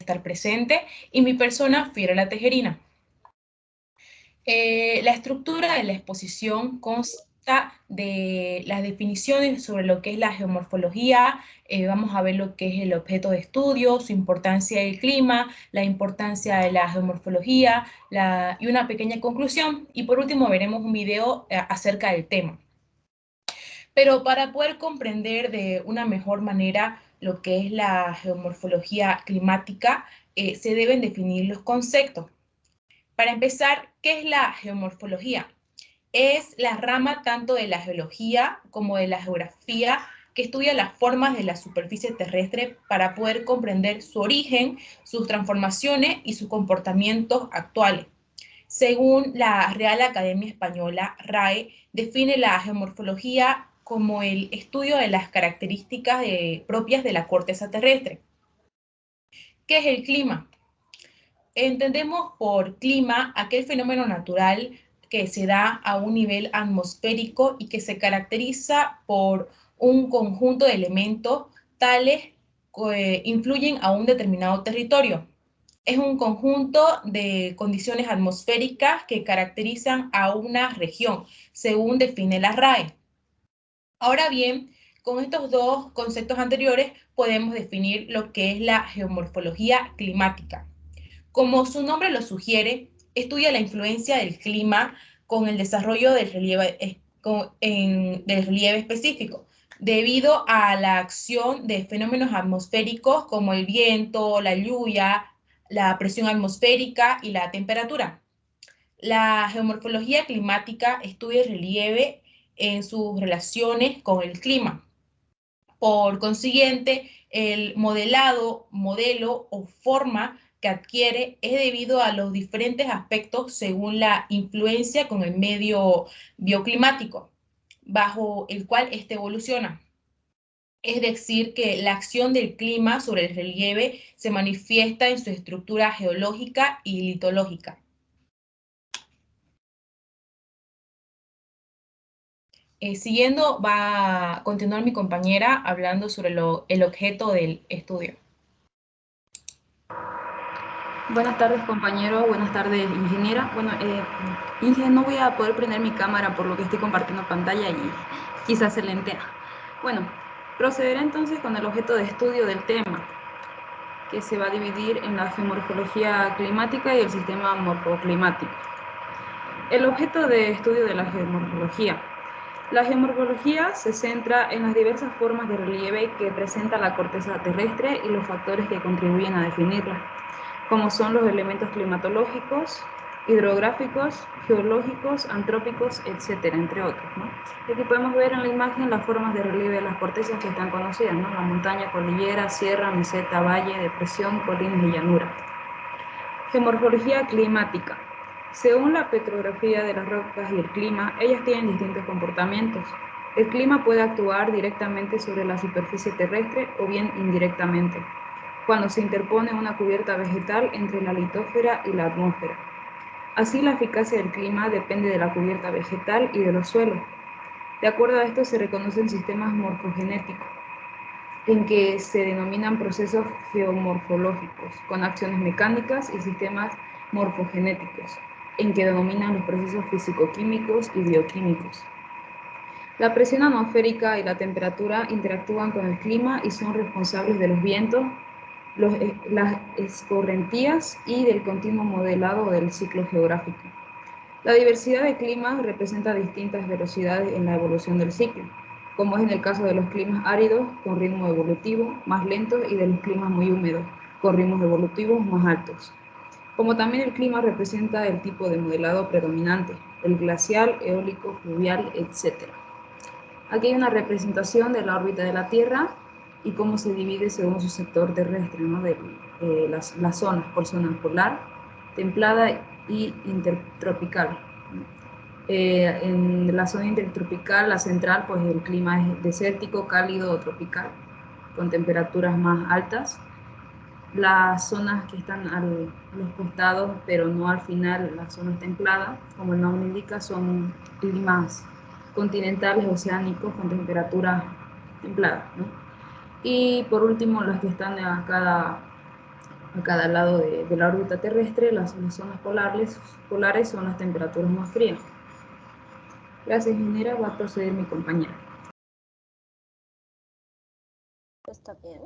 estar presente, y mi persona, Fiorella Tejerina. La estructura de la exposición consta de las definiciones sobre lo que es la geomorfología, vamos a ver lo que es el objeto de estudio, su importancia del clima, la importancia de la geomorfología y una pequeña conclusión. Y por último veremos un video acerca del tema. Pero para poder comprender de una mejor manera lo que es la geomorfología climática, se deben definir los conceptos. Para empezar, ¿qué es la geomorfología? Es la rama tanto de la geología como de la geografía que estudia las formas de la superficie terrestre para poder comprender su origen, sus transformaciones y sus comportamientos actuales. Según la Real Academia Española, RAE, define la geomorfología como el estudio de las características propias de la corteza terrestre. ¿Qué es el clima? Entendemos por clima aquel fenómeno natural que se da a un nivel atmosférico y que se caracteriza por un conjunto de elementos tales que influyen a un determinado territorio. Es un conjunto de condiciones atmosféricas que caracterizan a una región, según define la RAE. Ahora bien, con estos dos conceptos anteriores podemos definir lo que es la geomorfología climática. Como su nombre lo sugiere, estudia la influencia del clima con el desarrollo del relieve específico, debido a la acción de fenómenos atmosféricos como el viento, la lluvia, la presión atmosférica y la temperatura. La geomorfología climática estudia el relieve en sus relaciones con el clima. Por consiguiente, el modelo o forma que adquiere es debido a los diferentes aspectos según la influencia con el medio bioclimático, bajo el cual éste evoluciona. Es decir, que la acción del clima sobre el relieve se manifiesta en su estructura geológica y litológica. Siguiendo, va a continuar mi compañera hablando sobre el objeto del estudio. Buenas tardes, compañero. Buenas tardes, ingeniera. Bueno, Inge, no voy a poder prender mi cámara por lo que estoy compartiendo pantalla y quizás se lentea. Bueno, procederé entonces con el objeto de estudio del tema, que se va a dividir en la geomorfología climática y el sistema morfoclimático. El objeto de estudio de la geomorfología. La geomorfología se centra en las diversas formas de relieve que presenta la corteza terrestre y los factores que contribuyen a definirla, como son los elementos climatológicos, hidrográficos, geológicos, antrópicos, etcétera, entre otros, ¿no? Aquí podemos ver en la imagen las formas de relieve de las cortezas que están conocidas, ¿no? La montaña, cordillera, sierra, meseta, valle, depresión, colinas y llanura. Geomorfología climática. Según la petrografía de las rocas y el clima, ellas tienen distintos comportamientos. El clima puede actuar directamente sobre la superficie terrestre o bien indirectamente, cuando se interpone una cubierta vegetal entre la litósfera y la atmósfera. Así, la eficacia del clima depende de la cubierta vegetal y de los suelos. De acuerdo a esto, se reconocen sistemas morfogenéticos, en que se denominan procesos geomorfológicos, con acciones mecánicas, y sistemas morfogenéticos, en que denominan los procesos físico-químicos y bioquímicos. La presión atmosférica y la temperatura interactúan con el clima y son responsables de los vientos, las escorrentías y del continuo modelado del ciclo geográfico. La diversidad de climas representa distintas velocidades en la evolución del ciclo, como es en el caso de los climas áridos con ritmo evolutivo más lento y de los climas muy húmedos con ritmos evolutivos más altos. Como también el clima representa el tipo de modelado predominante, el glacial, eólico, fluvial, etc. Aquí hay una representación de la órbita de la Tierra y cómo se divide según su sector terrestre, ¿no? de las zonas, por zona polar, templada y intertropical. En la zona intertropical, la central, pues el clima es desértico, cálido o tropical, con temperaturas más altas. Las zonas que están a los costados, pero no al final, las zonas templadas, como el nombre indica, son climas continentales, oceánicos, con temperaturas templadas, ¿no? Y por último, las que están a cada a cada lado de la órbita terrestre. Las zonas polares son las temperaturas más frías. Gracias, ingeniera. Va a proceder mi compañera. Está bien.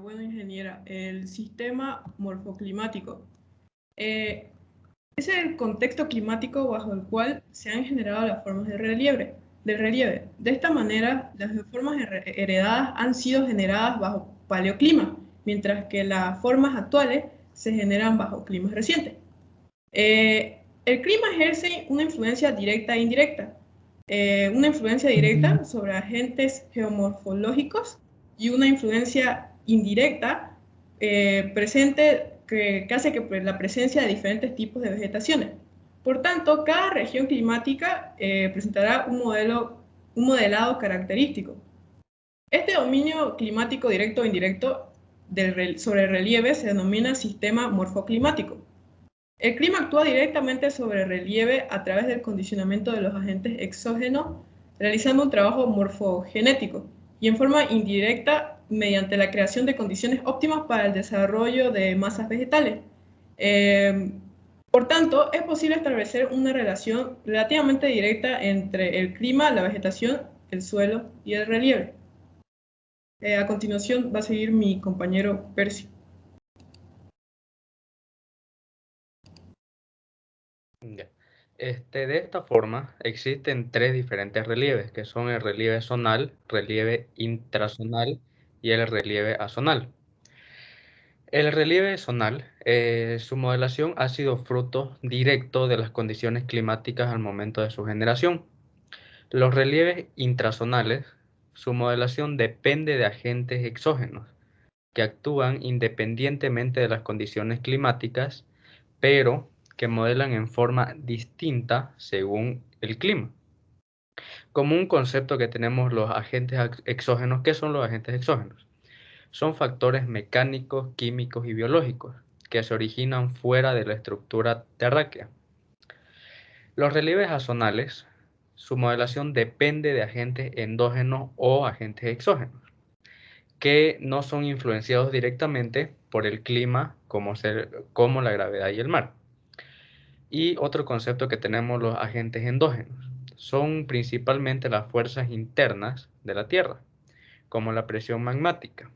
Bueno, ingeniera, el sistema morfoclimático es el contexto climático bajo el cual se han generado las formas de relieve. De esta manera, las formas heredadas han sido generadas bajo paleoclima, mientras que las formas actuales se generan bajo climas recientes. El clima ejerce una influencia directa e indirecta. Una influencia directa sobre agentes geomorfológicos y una influencia indirecta presente que hace que la presencia de diferentes tipos de vegetaciones. Por tanto, cada región climática presentará un modelado característico. Este dominio climático directo o indirecto sobre el relieve se denomina sistema morfoclimático. El clima actúa directamente sobre el relieve a través del condicionamiento de los agentes exógenos, realizando un trabajo morfogenético, y en forma indirecta mediante la creación de condiciones óptimas para el desarrollo de masas vegetales. Por tanto, es posible establecer una relación relativamente directa entre el clima, la vegetación, el suelo y el relieve. A continuación va a seguir mi compañero Percy. De esta forma, existen tres diferentes relieves, que son el relieve zonal, relieve intrazonal y el relieve azonal. El relieve zonal, su modelación ha sido fruto directo de las condiciones climáticas al momento de su generación. Los relieves intrazonales, su modelación depende de agentes exógenos, que actúan independientemente de las condiciones climáticas, pero que modelan en forma distinta según el clima. Como un concepto que tenemos los agentes exógenos. ¿Qué son los agentes exógenos? Son factores mecánicos, químicos y biológicos que se originan fuera de la estructura terráquea. Los relieves azonales, su modelación depende de agentes endógenos o agentes exógenos, que no son influenciados directamente por el clima como la gravedad y el mar. Y otro concepto que tenemos, los agentes endógenos, son principalmente las fuerzas internas de la Tierra, como la presión magmática,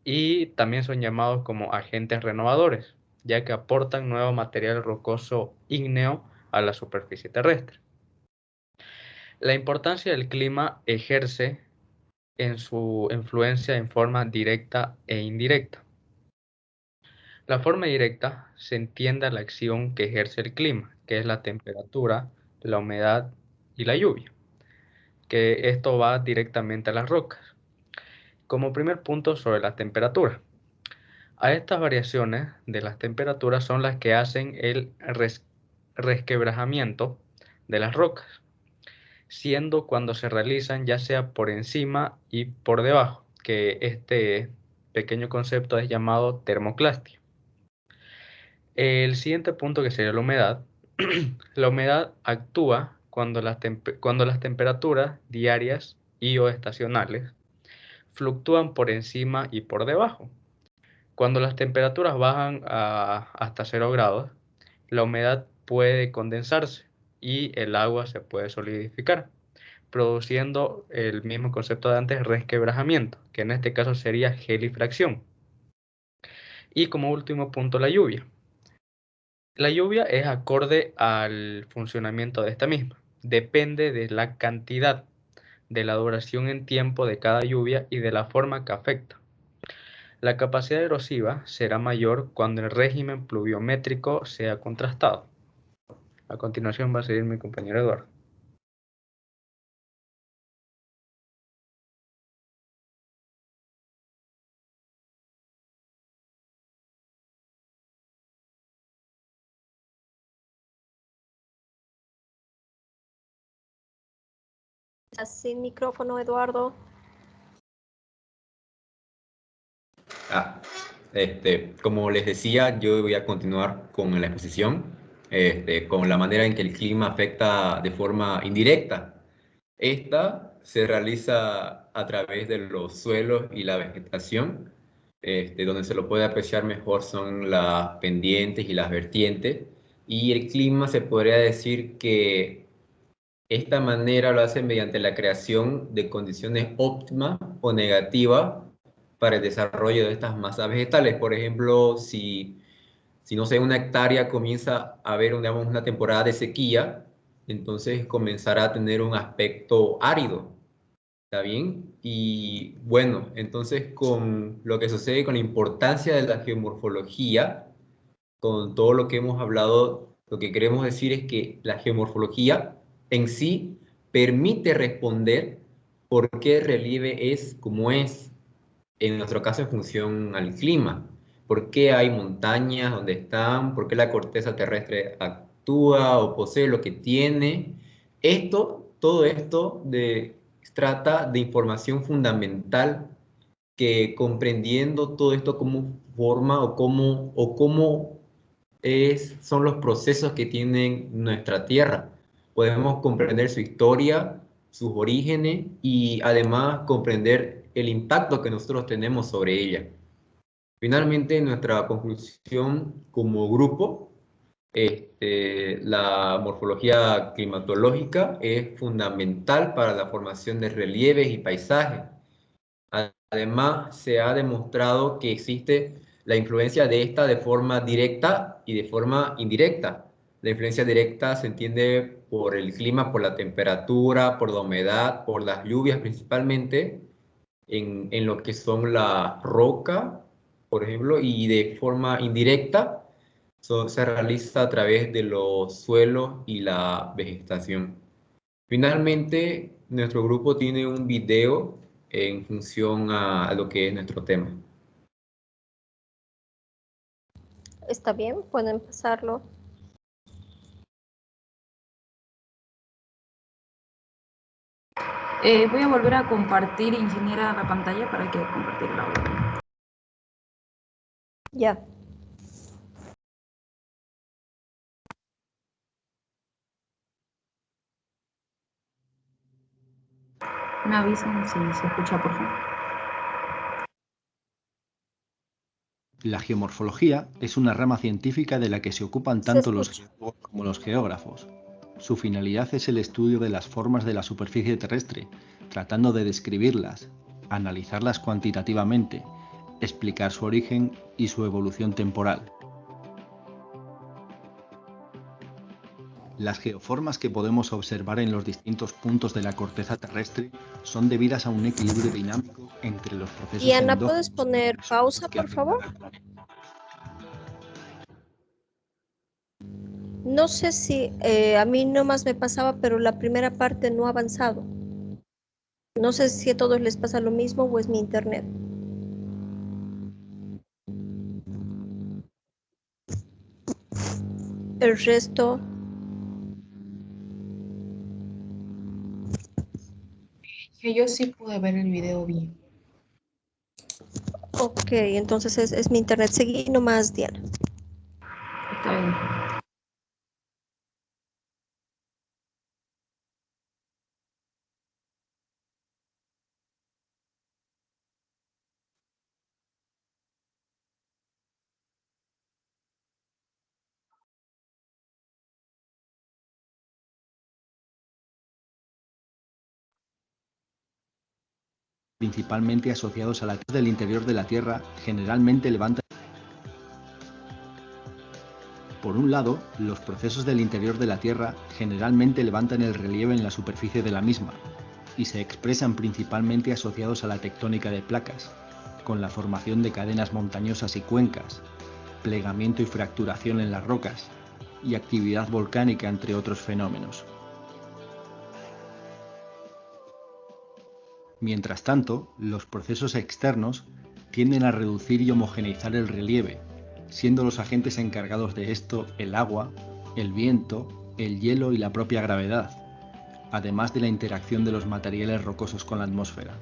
y también son llamados como agentes renovadores, ya que aportan nuevo material rocoso ígneo a la superficie terrestre. La importancia del clima ejerce en su influencia en forma directa e indirecta. La forma directa se entiende a la acción que ejerce el clima, que es la temperatura, la humedad y la lluvia, que esto va directamente a las rocas. Como primer punto, sobre la temperatura. A estas variaciones de las temperaturas son las que hacen el resquebrajamiento de las rocas, siendo cuando se realizan ya sea por encima y por debajo, que este pequeño concepto es llamado termoclastia. El siguiente punto, que sería la humedad. La humedad actúa cuando las temperaturas diarias y o estacionales fluctúan por encima y por debajo. Cuando las temperaturas bajan hasta 0 grados, la humedad puede condensarse y el agua se puede solidificar, produciendo el mismo concepto de antes, resquebrajamiento, que en este caso sería gelifracción. Y como último punto, la lluvia. La lluvia es acorde al funcionamiento de esta misma. Depende de la cantidad, de la duración en tiempo de cada lluvia y de la forma que afecta. La capacidad erosiva será mayor cuando el régimen pluviométrico sea contrastado. A continuación va a seguir mi compañero Eduardo. Sin micrófono, Eduardo. Como les decía, yo voy a continuar con la exposición, con la manera en que el clima afecta de forma indirecta. Esta se realiza a través de los suelos y la vegetación. Donde se lo puede apreciar mejor son las pendientes y las vertientes. Y el clima se podría decir que esta manera lo hace mediante la creación de condiciones óptimas o negativas para el desarrollo de estas masas vegetales. Por ejemplo, si no sé, una hectárea comienza a haber, digamos, una temporada de sequía, entonces comenzará a tener un aspecto árido. ¿Está bien? Y bueno, entonces con lo que sucede con la importancia de la geomorfología, con todo lo que hemos hablado, lo que queremos decir es que la geomorfología en sí permite responder por qué el relieve es como es, en nuestro caso en función al clima. ¿Por qué hay montañas donde están? ¿Por qué la corteza terrestre actúa o posee lo que tiene? Todo esto trata de información fundamental que comprendiendo todo esto cómo forma o cómo son los procesos que tiene nuestra Tierra. Podemos comprender su historia, sus orígenes y además comprender el impacto que nosotros tenemos sobre ella. Finalmente, nuestra conclusión como grupo, la morfología climatológica es fundamental para la formación de relieves y paisajes. Además, se ha demostrado que existe la influencia de esta de forma directa y de forma indirecta. La influencia directa se entiende por el clima, por la temperatura, por la humedad, por las lluvias principalmente, en lo que son la roca, por ejemplo, y de forma indirecta se realiza a través de los suelos y la vegetación. Finalmente, nuestro grupo tiene un video en función a lo que es nuestro tema. Está bien, pueden pasarlo. Voy a volver a compartir, ingeniera, la pantalla para que compartir el audio. Ya. Me avisan si se escucha, por favor. La geomorfología es una rama científica de la que se ocupan tanto los geólogos como los geógrafos. Su finalidad es el estudio de las formas de la superficie terrestre, tratando de describirlas, analizarlas cuantitativamente, explicar su origen y su evolución temporal. Las geoformas que podemos observar en los distintos puntos de la corteza terrestre son debidas a un equilibrio dinámico entre los procesos Diana, endógenos ¿puedes poner y pausa, que por afectan favor? al planeta. No sé si a mí nomás me pasaba, pero la primera parte no ha avanzado. No sé si a todos les pasa lo mismo o es mi internet. El resto, Que yo sí pude ver el video bien. ok, entonces es mi internet. Seguí nomás, Diana. Está bien. Principalmente asociados a la del interior de la Tierra, generalmente levantan. Por un lado, los procesos del interior de la Tierra generalmente levantan el relieve en la superficie de la misma, y se expresan principalmente asociados a la tectónica de placas, con la formación de cadenas montañosas y cuencas, plegamiento y fracturación en las rocas, y actividad volcánica, entre otros fenómenos. Mientras tanto, los procesos externos tienden a reducir y homogeneizar el relieve, siendo los agentes encargados de esto el agua, el viento, el hielo y la propia gravedad, además de la interacción de los materiales rocosos con la atmósfera.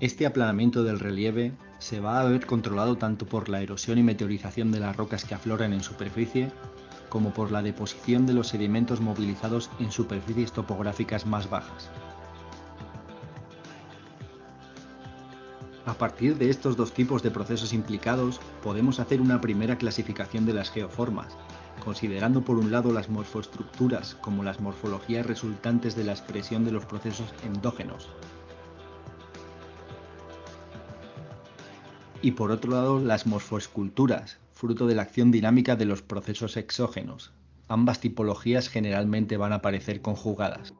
Este aplanamiento del relieve se va a ver controlado tanto por la erosión y meteorización de las rocas que afloran en superficie, como por la deposición de los sedimentos movilizados en superficies topográficas más bajas. A partir de estos dos tipos de procesos implicados, podemos hacer una primera clasificación de las geoformas, considerando por un lado las morfoestructuras como las morfologías resultantes de la expresión de los procesos endógenos, y por otro lado las morfoesculturas, fruto de la acción dinámica de los procesos exógenos. Ambas tipologías generalmente van a aparecer conjugadas.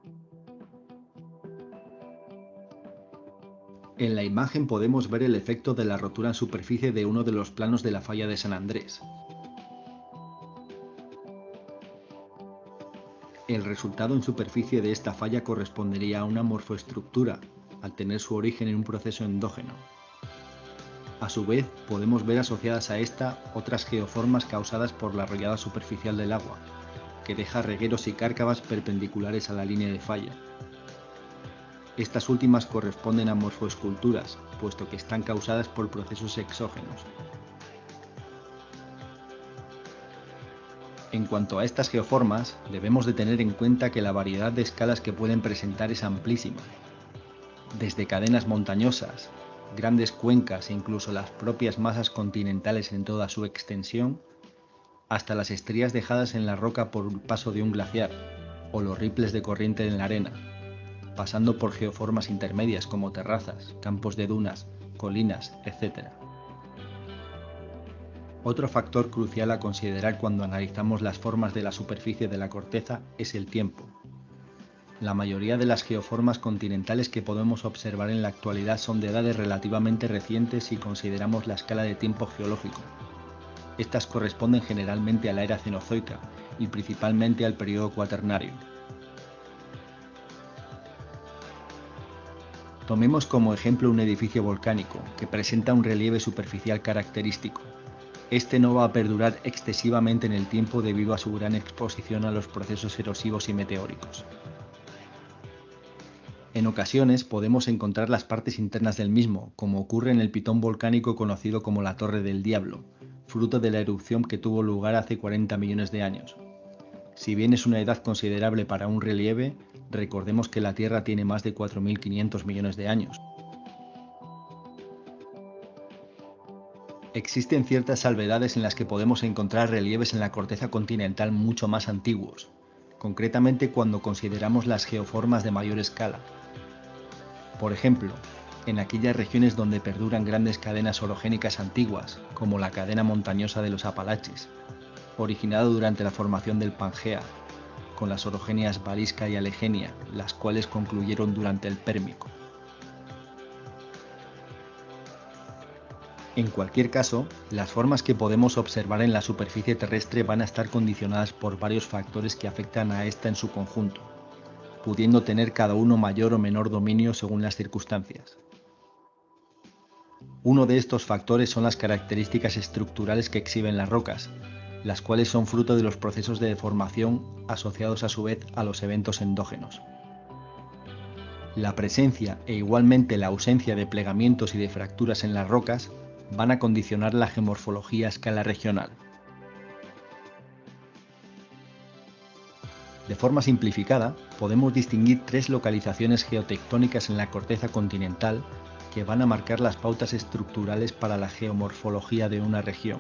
En la imagen podemos ver el efecto de la rotura en superficie de uno de los planos de la falla de San Andrés. El resultado en superficie de esta falla correspondería a una morfoestructura, al tener su origen en un proceso endógeno. A su vez, podemos ver asociadas a esta otras geoformas causadas por la arrollada superficial del agua, que deja regueros y cárcavas perpendiculares a la línea de falla. Estas últimas corresponden a morfoesculturas, puesto que están causadas por procesos exógenos. En cuanto a estas geoformas, debemos de tener en cuenta que la variedad de escalas que pueden presentar es amplísima. Desde cadenas montañosas, grandes cuencas e incluso las propias masas continentales en toda su extensión, hasta las estrías dejadas en la roca por el paso de un glaciar, o los ripples de corriente en la arena, pasando por geoformas intermedias como terrazas, campos de dunas, colinas, etc. Otro factor crucial a considerar cuando analizamos las formas de la superficie de la corteza es el tiempo. La mayoría de las geoformas continentales que podemos observar en la actualidad son de edades relativamente recientes si consideramos la escala de tiempo geológico. Estas corresponden generalmente a la era cenozoica y principalmente al periodo cuaternario. Tomemos como ejemplo un edificio volcánico que presenta un relieve superficial característico. Este no va a perdurar excesivamente en el tiempo debido a su gran exposición a los procesos erosivos y meteóricos. En ocasiones podemos encontrar las partes internas del mismo, como ocurre en el pitón volcánico conocido como la Torre del Diablo, fruto de la erupción que tuvo lugar hace 40 millones de años. Si bien es una edad considerable para un relieve, recordemos que la Tierra tiene más de 4.500 millones de años. Existen ciertas salvedades en las que podemos encontrar relieves en la corteza continental mucho más antiguos, concretamente cuando consideramos las geoformas de mayor escala. Por ejemplo, en aquellas regiones donde perduran grandes cadenas orogénicas antiguas, como la cadena montañosa de los Apalaches, originada durante la formación del Pangea, con las orogenias Varisca y Alegenia, las cuales concluyeron durante el Pérmico. En cualquier caso, las formas que podemos observar en la superficie terrestre van a estar condicionadas por varios factores que afectan a esta en su conjunto, pudiendo tener cada uno mayor o menor dominio según las circunstancias. Uno de estos factores son las características estructurales que exhiben las rocas, las cuales son fruto de los procesos de deformación asociados a su vez a los eventos endógenos. La presencia e igualmente la ausencia de plegamientos y de fracturas en las rocas van a condicionar la geomorfología a escala regional. De forma simplificada, podemos distinguir tres localizaciones geotectónicas en la corteza continental que van a marcar las pautas estructurales para la geomorfología de una región.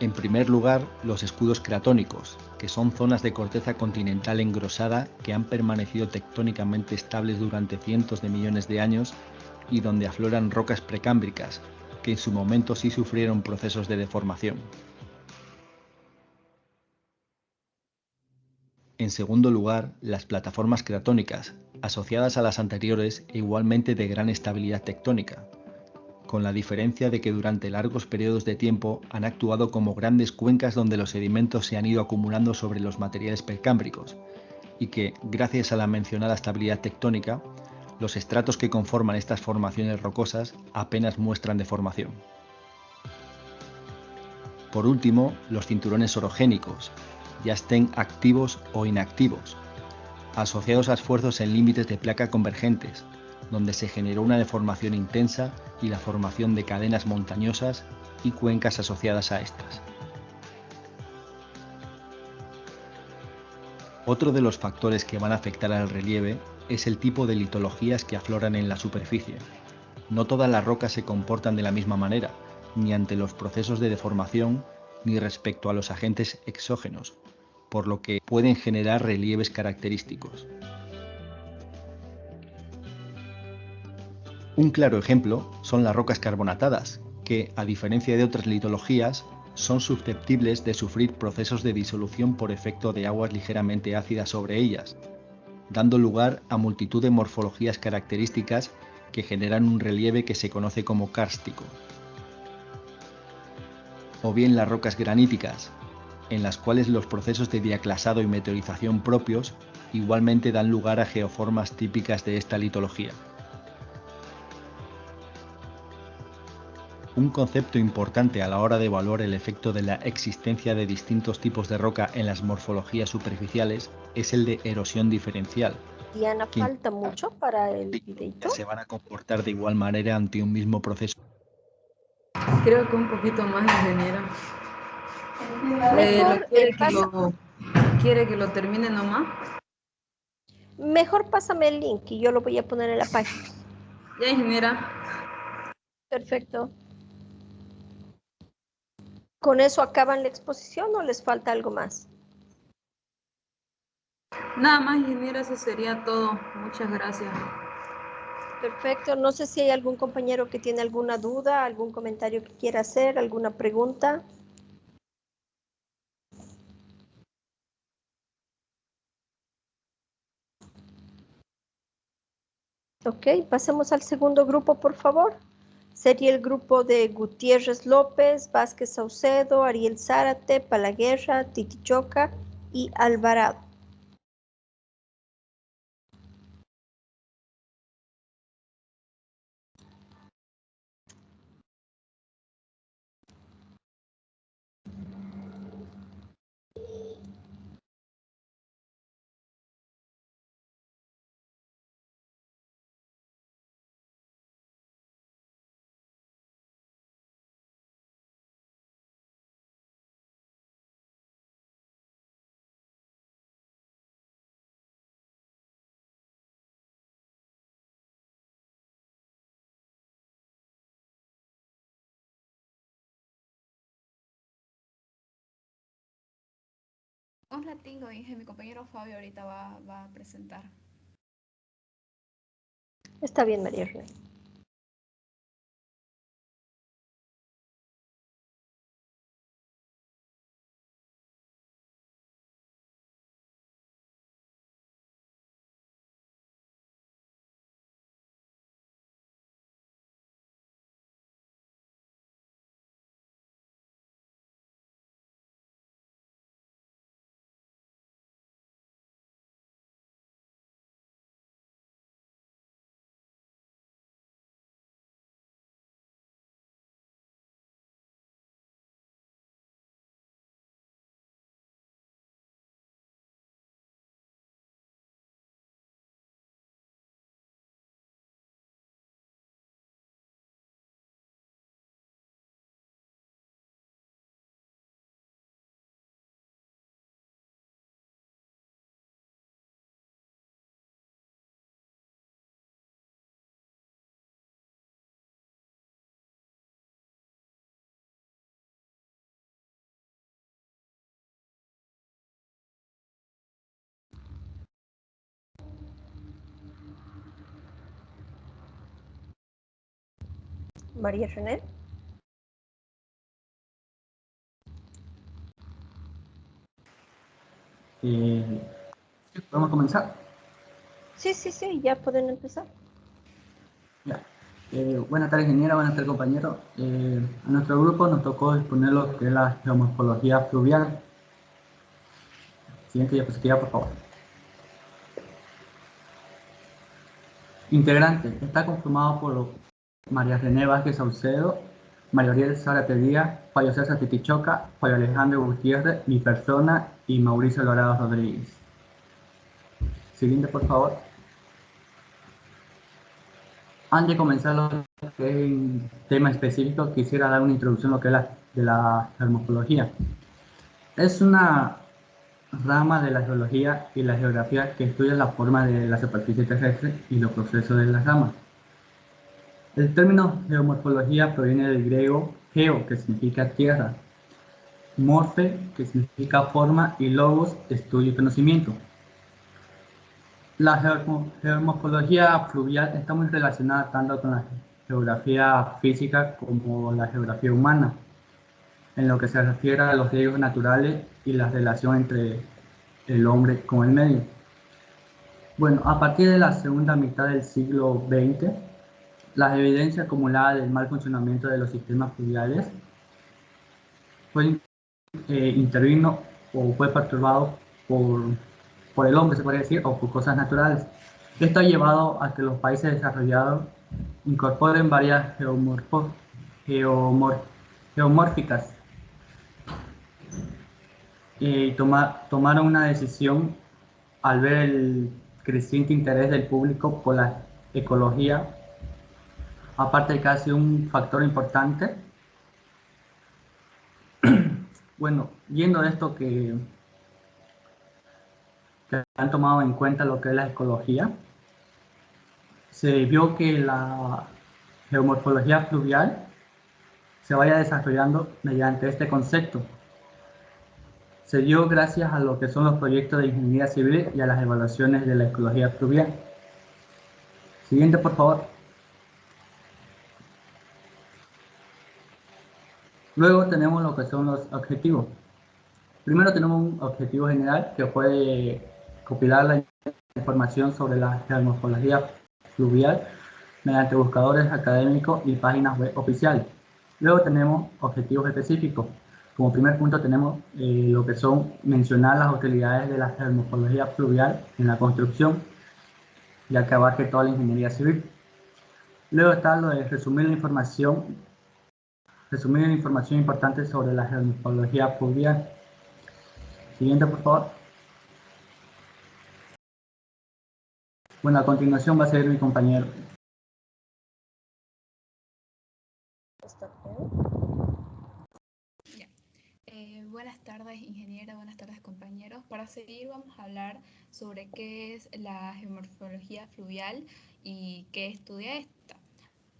En primer lugar, los escudos cratónicos, que son zonas de corteza continental engrosada que han permanecido tectónicamente estables durante cientos de millones de años y donde afloran rocas precámbricas, que en su momento sí sufrieron procesos de deformación. En segundo lugar, las plataformas cratónicas, asociadas a las anteriores e igualmente de gran estabilidad tectónica, con la diferencia de que durante largos periodos de tiempo han actuado como grandes cuencas donde los sedimentos se han ido acumulando sobre los materiales precámbricos, y que, gracias a la mencionada estabilidad tectónica, los estratos que conforman estas formaciones rocosas apenas muestran deformación. Por último, los cinturones orogénicos, ya estén activos o inactivos, asociados a esfuerzos en límites de placa convergentes, donde se generó una deformación intensa y la formación de cadenas montañosas y cuencas asociadas a estas. Otro de los factores que van a afectar al relieve es el tipo de litologías que afloran en la superficie. No todas las rocas se comportan de la misma manera, ni ante los procesos de deformación, ni respecto a los agentes exógenos, por lo que pueden generar relieves característicos. Un claro ejemplo son las rocas carbonatadas, que, a diferencia de otras litologías, son susceptibles de sufrir procesos de disolución por efecto de aguas ligeramente ácidas sobre ellas, dando lugar a multitud de morfologías características que generan un relieve que se conoce como kárstico. O bien las rocas graníticas, en las cuales los procesos de diaclasado y meteorización propios igualmente dan lugar a geoformas típicas de esta litología. Un concepto importante a la hora de evaluar el efecto de la existencia de distintos tipos de roca en las morfologías superficiales es el de erosión diferencial. Diana, ¿falta mucho para el videito? Se van a comportar de igual manera ante un mismo proceso. Creo que un poquito más, ingeniero. Mejor, ¿Quiere que lo termine nomás? Mejor pásame el link y yo lo voy a poner en la página. Ya, ingeniera. Perfecto. ¿Con eso acaban la exposición o les falta algo más? Nada más, ingeniera, eso sería todo. Muchas gracias. Perfecto. No sé si hay algún compañero que tiene alguna duda, algún comentario que quiera hacer, alguna pregunta. Ok, pasemos al segundo grupo, por favor. Sería el grupo de Gutiérrez López, Vázquez Saucedo, Ariel Zárate, Palaguerra, Titichoca y Alvarado. Hola, tengo, Inge, mi compañero Fabio ahorita va a presentar. Está bien, María René. María René. ¿Podemos comenzar? Sí, ya pueden empezar. Ya. Buenas tardes, ingeniera, buenas tardes, compañero. A nuestro grupo nos tocó exponer lo que es la geomorfología fluvial. Siguiente diapositiva, por favor. Integrante. Está conformado por María René Vázquez Saucedo, María Ariel Zárate Díaz, Fabio César Titichoca, Fabio Alejandro Gutiérrez, mi persona y Mauricio Alvarado Rodríguez. Siguiente, por favor. Antes de comenzar lo que es un tema específico, quisiera dar una introducción a lo que es de la geomorfología. Es una rama de la geología y la geografía que estudia la forma de la superficie terrestre y los procesos de las ramas. El término geomorfología proviene del griego geo, que significa tierra, morfe, que significa forma, y logos, estudio y conocimiento. La geomorfología fluvial está muy relacionada tanto con la geografía física como la geografía humana, en lo que se refiere a los riesgos naturales y la relación entre el hombre con el medio. Bueno, a partir de la segunda mitad del siglo XX, las evidencias acumuladas del mal funcionamiento de los sistemas fluviales intervino o fue perturbado por el hombre, se puede decir, o por cosas naturales. Esto ha llevado a que los países desarrollados incorporen varias geomórficas y tomaron una decisión al ver el creciente interés del público por la ecología, aparte de que ha sido un factor importante. Bueno, viendo esto que han tomado en cuenta lo que es la ecología, se vio que la geomorfología fluvial se vaya desarrollando mediante este concepto. Se dio gracias a lo que son los proyectos de ingeniería civil y a las evaluaciones de la ecología fluvial. Siguiente, por favor. Luego tenemos lo que son los objetivos. Primero tenemos un objetivo general que fue compilar la información sobre la geomorfología fluvial mediante buscadores académicos y páginas web oficiales. Luego tenemos objetivos específicos. Como primer punto tenemos lo que son mencionar las utilidades de la geomorfología fluvial en la construcción, ya que abarque toda la ingeniería civil. Luego está lo de resumir la información importante sobre la geomorfología fluvial. Siguiente, por favor. Bueno, a continuación va a seguir mi compañero. Buenas tardes, ingeniera, buenas tardes, compañeros. Para seguir vamos a hablar sobre qué es la geomorfología fluvial y qué estudia esta.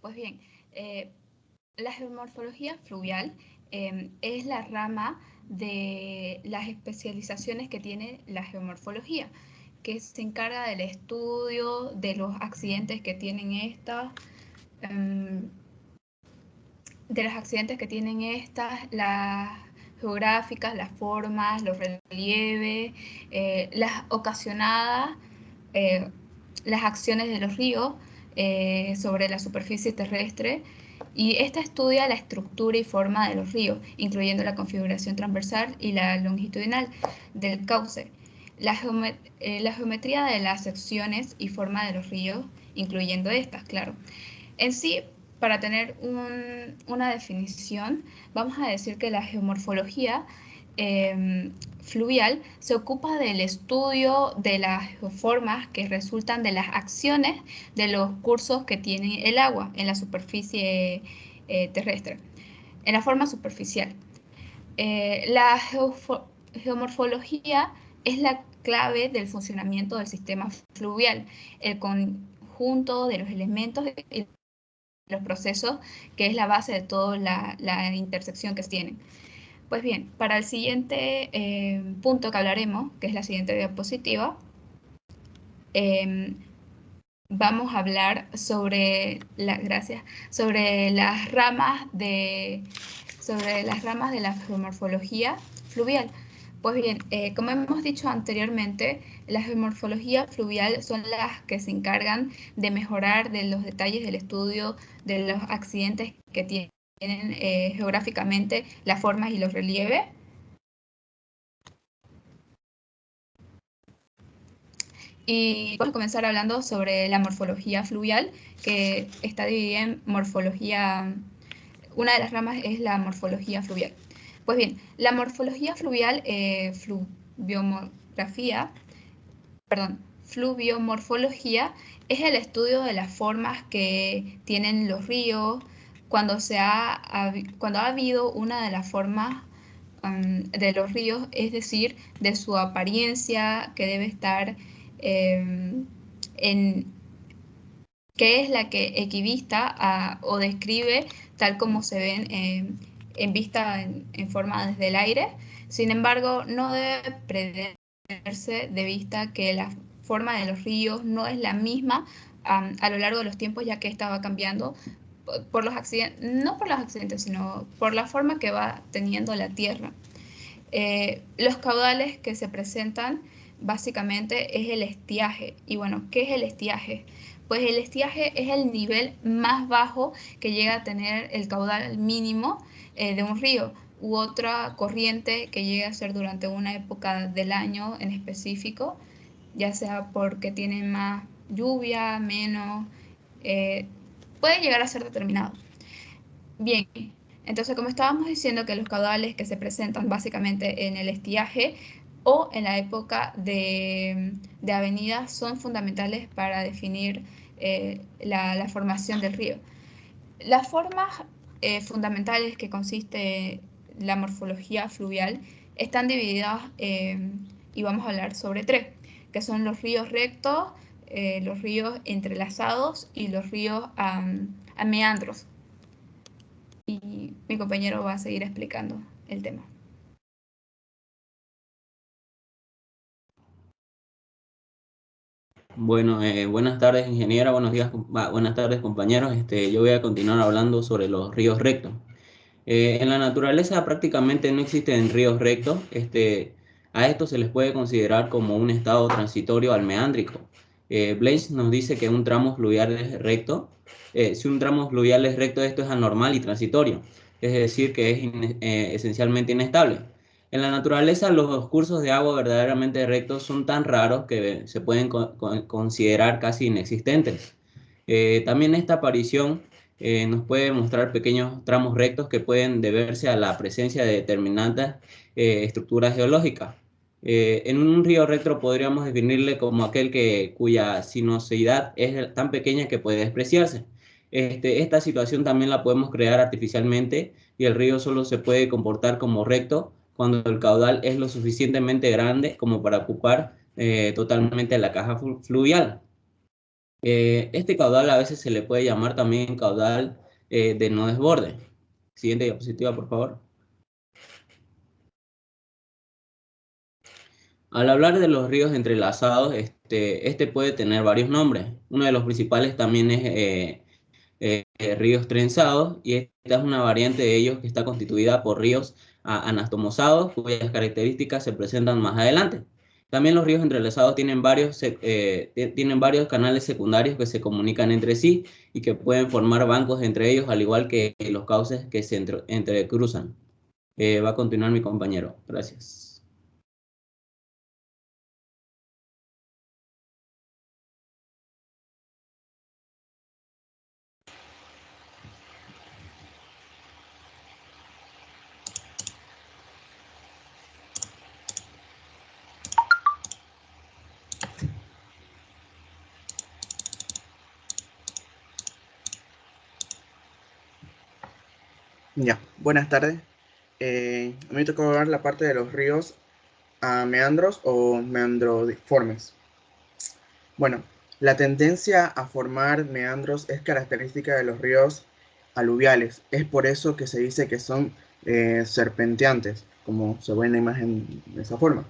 Pues bien, la geomorfología fluvial es la rama de las especializaciones que tiene la geomorfología, que se encarga del estudio de los accidentes que tienen estas, las geográficas, las formas, los relieves, las ocasionadas, las acciones de los ríos sobre la superficie terrestre, y esta estudia la estructura y forma de los ríos, incluyendo la configuración transversal y la longitudinal del cauce, la geometría de las secciones y forma de los ríos, incluyendo estas, claro. En sí, para tener una definición, vamos a decir que la geomorfología fluvial se ocupa del estudio de las geoformas que resultan de las acciones de los cursos que tiene el agua en la superficie terrestre, en la forma superficial. La geomorfología es la clave del funcionamiento del sistema fluvial, el conjunto de los elementos y los procesos, que es la base de toda la intersección que tienen. Pues bien, para el siguiente punto que hablaremos, que es la siguiente diapositiva, vamos a hablar sobre las ramas de la geomorfología fluvial. Pues bien, como hemos dicho anteriormente, la geomorfología fluvial son las que se encargan de mejorar de los detalles del estudio de los accidentes que tienen geográficamente las formas y los relieves. Y vamos a comenzar hablando sobre la morfología fluvial, que está dividida en morfología. Una de las ramas es la morfología fluvial. Pues bien, la morfología fluvial, fluviomorfología, es el estudio de las formas que tienen los ríos cuando ha habido una de las formas de los ríos, es decir, de su apariencia que debe estar que es la que equivista o describe tal como se ven en vista en forma desde el aire. Sin embargo, no debe perderse de vista que la forma de los ríos no es la misma a lo largo de los tiempos, ya que esta va cambiando por los accidentes, no por los accidentes, sino por la forma que va teniendo la tierra. Los caudales que se presentan básicamente es el estiaje. Y bueno, ¿qué es el estiaje? Pues el estiaje es el nivel más bajo que llega a tener el caudal mínimo de un río u otra corriente que llegue a ser durante una época del año en específico, ya sea porque tiene más lluvia, menos, puede llegar a ser determinado. Bien, entonces como estábamos diciendo que los caudales que se presentan básicamente en el estiaje o en la época de avenidas son fundamentales para definir la formación del río. Las formas fundamentales que consiste la morfología fluvial están divididas y vamos a hablar sobre tres, que son los ríos rectos, los ríos entrelazados y los ríos a meandros. Y mi compañero va a seguir explicando el tema. Bueno, buenas tardes, ingeniera, buenos días, buenas tardes, compañeros. Yo voy a continuar hablando sobre los ríos rectos. En la naturaleza prácticamente no existen ríos rectos. A estos se les puede considerar como un estado transitorio al meándrico. Blaise nos dice que un tramo fluvial es recto. Si un tramo fluvial es recto, esto es anormal y transitorio, es decir, que es esencialmente inestable. En la naturaleza, los cursos de agua verdaderamente rectos son tan raros que se pueden considerar casi inexistentes. También esta aparición nos puede mostrar pequeños tramos rectos que pueden deberse a la presencia de determinadas estructuras geológicas. En un río recto podríamos definirle como aquel cuya sinuosidad es tan pequeña que puede despreciarse. Esta situación también la podemos crear artificialmente y el río solo se puede comportar como recto cuando el caudal es lo suficientemente grande como para ocupar totalmente la caja fluvial. Este caudal a veces se le puede llamar también caudal de no desborde. Siguiente diapositiva, por favor. Al hablar de los ríos entrelazados, este puede tener varios nombres. Uno de los principales también es ríos trenzados, y esta es una variante de ellos que está constituida por ríos anastomosados, cuyas características se presentan más adelante. También los ríos entrelazados tienen varios canales secundarios que se comunican entre sí y que pueden formar bancos entre ellos, al igual que los cauces que se entrecruzan. Va a continuar mi compañero. Gracias. Ya, buenas tardes. A mí me tocó hablar la parte de los ríos a meandros o meandrodiformes. Bueno, la tendencia a formar meandros es característica de los ríos aluviales. Es por eso que se dice que son serpenteantes, como se ve en la imagen de esa forma.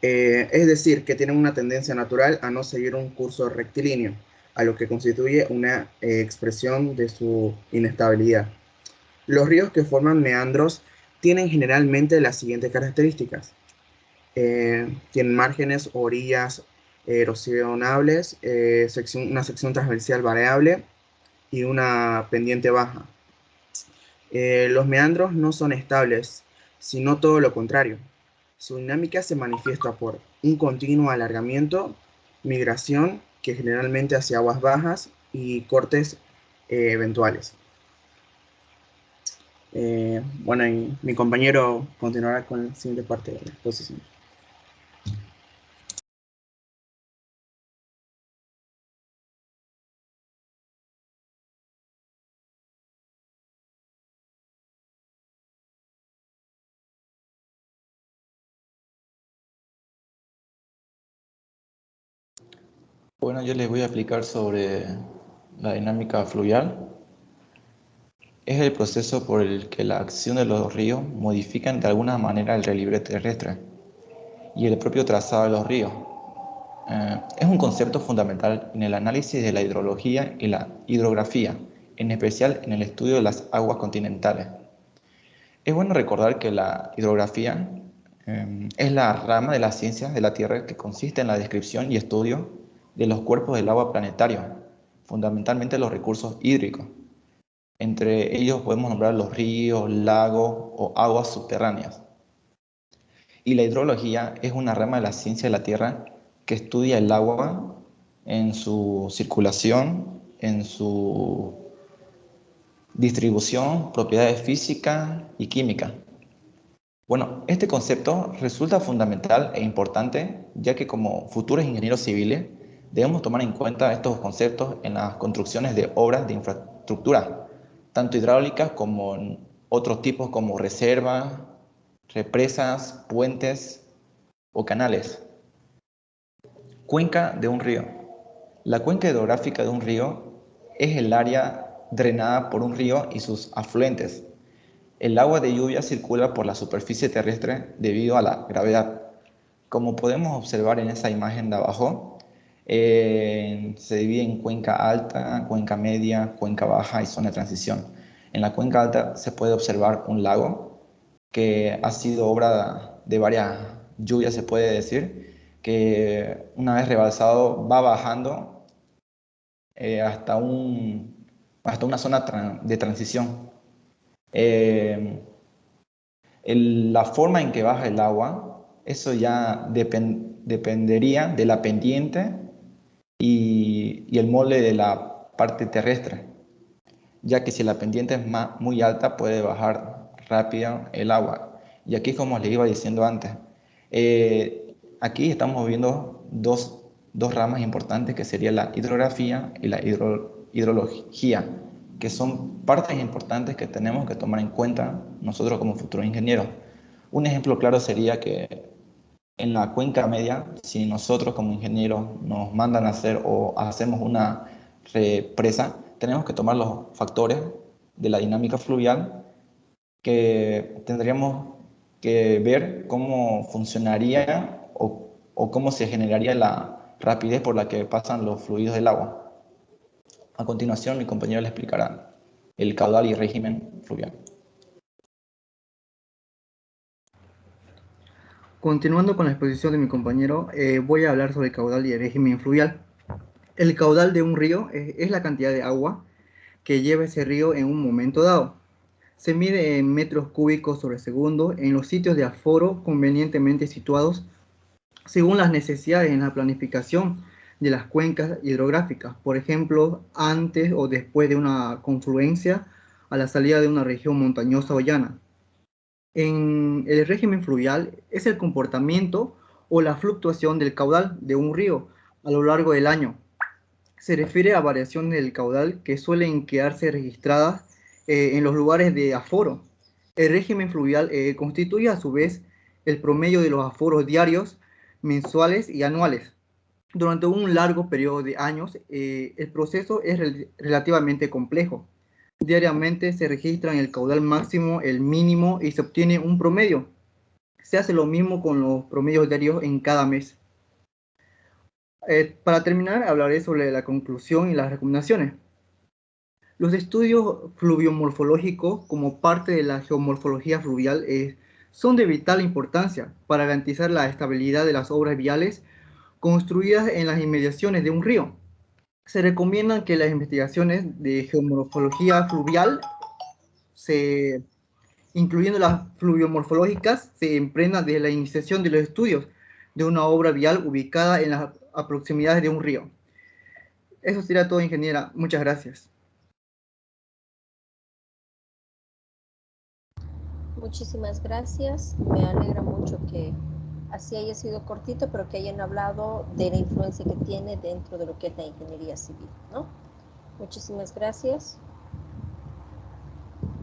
Es decir, que tienen una tendencia natural a no seguir un curso rectilíneo, a lo que constituye una expresión de su inestabilidad. Los ríos que forman meandros tienen generalmente las siguientes características. Tienen márgenes o orillas erosionables, una sección transversal variable y una pendiente baja. Los meandros no son estables, sino todo lo contrario. Su dinámica se manifiesta por un continuo alargamiento, migración, que generalmente hacia aguas bajas, y cortes eventuales. Bueno, y mi compañero continuará con la siguiente parte de la exposición. Bueno, yo les voy a explicar sobre la dinámica fluvial. Es el proceso por el que la acción de los ríos modifican de alguna manera el relieve terrestre y el propio trazado de los ríos. Es un concepto fundamental en el análisis de la hidrología y la hidrografía, en especial en el estudio de las aguas continentales. Es bueno recordar que la hidrografía es la rama de las ciencias de la Tierra que consiste en la descripción y estudio de los cuerpos del agua planetario, fundamentalmente los recursos hídricos. Entre ellos podemos nombrar los ríos, lagos o aguas subterráneas. Y la hidrología es una rama de la ciencia de la Tierra que estudia el agua en su circulación, en su distribución, propiedades físicas y químicas. Bueno, este concepto resulta fundamental e importante, ya que como futuros ingenieros civiles debemos tomar en cuenta estos conceptos en las construcciones de obras de infraestructura, tanto hidráulicas como en otros tipos como reservas, represas, puentes o canales. Cuenca de un río. La cuenca hidrográfica de un río es el área drenada por un río y sus afluentes. El agua de lluvia circula por la superficie terrestre debido a la gravedad. Como podemos observar en esa imagen de abajo, se divide en cuenca alta, cuenca media, cuenca baja y zona de transición. En la cuenca alta se puede observar un lago que ha sido obra de varias lluvias, se puede decir, que una vez rebalsado va bajando hasta una zona de transición. La forma en que baja el agua, eso ya dependería de la pendiente y el molde de la parte terrestre, ya que si la pendiente es muy alta puede bajar rápido el agua. Y aquí, como les iba diciendo antes, aquí estamos viendo dos ramas importantes, que sería la hidrografía y la hidrología, que son partes importantes que tenemos que tomar en cuenta nosotros como futuros ingenieros. Un ejemplo claro sería que en la cuenca media, si nosotros como ingenieros nos mandan a hacer o hacemos una represa, tenemos que tomar los factores de la dinámica fluvial, que tendríamos que ver cómo funcionaría o cómo se generaría la rapidez por la que pasan los fluidos del agua. A continuación, mi compañero le explicará el caudal y régimen fluvial. Continuando con la exposición de mi compañero, voy a hablar sobre el caudal y el régimen fluvial. El caudal de un río es la cantidad de agua que lleva ese río en un momento dado. Se mide en metros cúbicos sobre segundo en los sitios de aforo convenientemente situados según las necesidades en la planificación de las cuencas hidrográficas, por ejemplo, antes o después de una confluencia a la salida de una región montañosa o llana. En el régimen fluvial es el comportamiento o la fluctuación del caudal de un río a lo largo del año. Se refiere a variaciones del caudal que suelen quedarse registradas en los lugares de aforo. El régimen fluvial constituye a su vez el promedio de los aforos diarios, mensuales y anuales. Durante un largo periodo de años, el proceso es relativamente complejo. Diariamente se registran el caudal máximo, el mínimo y se obtiene un promedio. Se hace lo mismo con los promedios diarios en cada mes. Para terminar, hablaré sobre la conclusión y las recomendaciones. Los estudios fluviomorfológicos como parte de la geomorfología fluvial son de vital importancia para garantizar la estabilidad de las obras viales construidas en las inmediaciones de un río. Se recomiendan que las investigaciones de geomorfología fluvial, incluyendo las fluviomorfológicas, se emprendan desde la iniciación de los estudios de una obra vial ubicada en las proximidades de un río. Eso sería todo, ingeniera. Muchas gracias. Muchísimas gracias. Me alegra mucho que así haya sido cortito, pero que hayan hablado de la influencia que tiene dentro de lo que es la ingeniería civil, ¿no? Muchísimas gracias.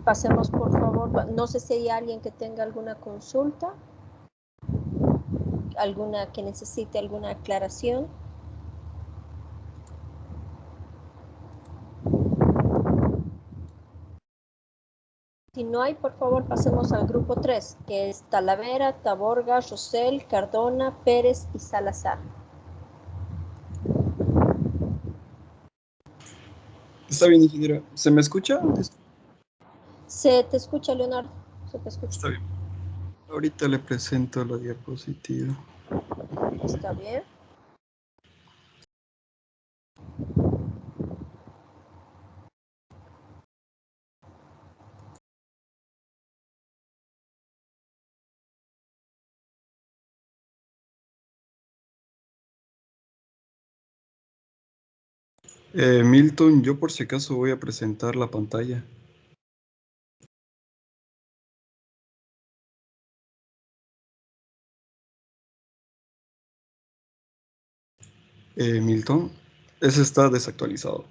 Pasemos, por favor. No sé si hay alguien que tenga alguna consulta, alguna que necesite alguna aclaración. Si no hay, por favor, pasemos al grupo 3, que es Talavera, Taborga, Rosell, Cardona, Pérez y Salazar. Está bien, ingeniera. ¿Se me escucha? Se te escucha, Leonardo. Se te escucha. Está bien. Ahorita le presento la diapositiva. Está bien. Milton, yo por si acaso voy a presentar la pantalla. Milton, ese está desactualizado.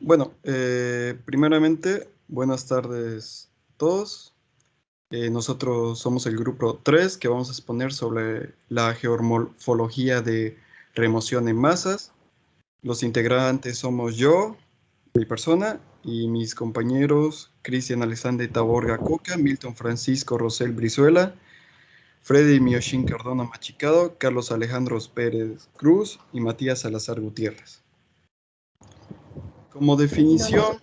Bueno, primeramente, buenas tardes a todos. Nosotros somos el grupo 3 que vamos a exponer sobre la geomorfología de remoción en masas. Los integrantes somos yo, mi persona, y mis compañeros Cristian Alexander Taborga Coca, Milton Francisco Rosell Brizuela, Freddy Mioshin Cardona Machicado, Carlos Alejandro Pérez Cruz y Matías Salazar Gutiérrez. Como definición...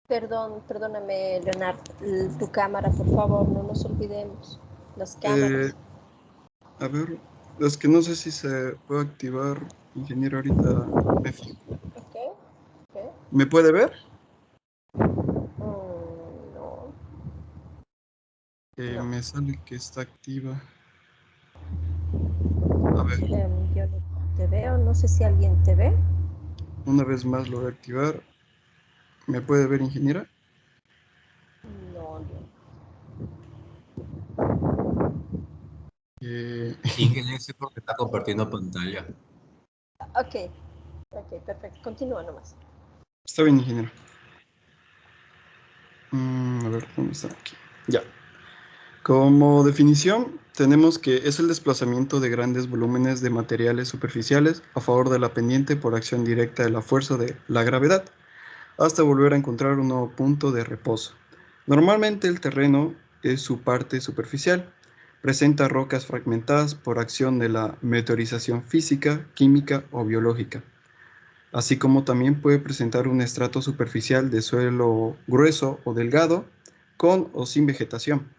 Perdóname, Leonardo, tu cámara, por favor, no nos olvidemos. Las cámaras. A ver, es que no sé si se puede activar, ingeniero, ahorita me fijo. Okay. ¿Me puede ver? No. No. Me sale que está activa. A ver. Yo no te veo, no sé si alguien te ve. Una vez más lo voy a activar. ¿Me puede ver, ingeniera? No. Ingeniero, sí, porque está compartiendo pantalla. Ok, perfecto. Continúa nomás. Está bien, ingeniero. A ver, ¿dónde está? Aquí. Ya. Como definición, tenemos que es el desplazamiento de grandes volúmenes de materiales superficiales a favor de la pendiente por acción directa de la fuerza de la gravedad, hasta volver a encontrar un nuevo punto de reposo. Normalmente el terreno es su parte superficial. Presenta rocas fragmentadas por acción de la meteorización física, química o biológica, así como también puede presentar un estrato superficial de suelo grueso o delgado, con o sin vegetación.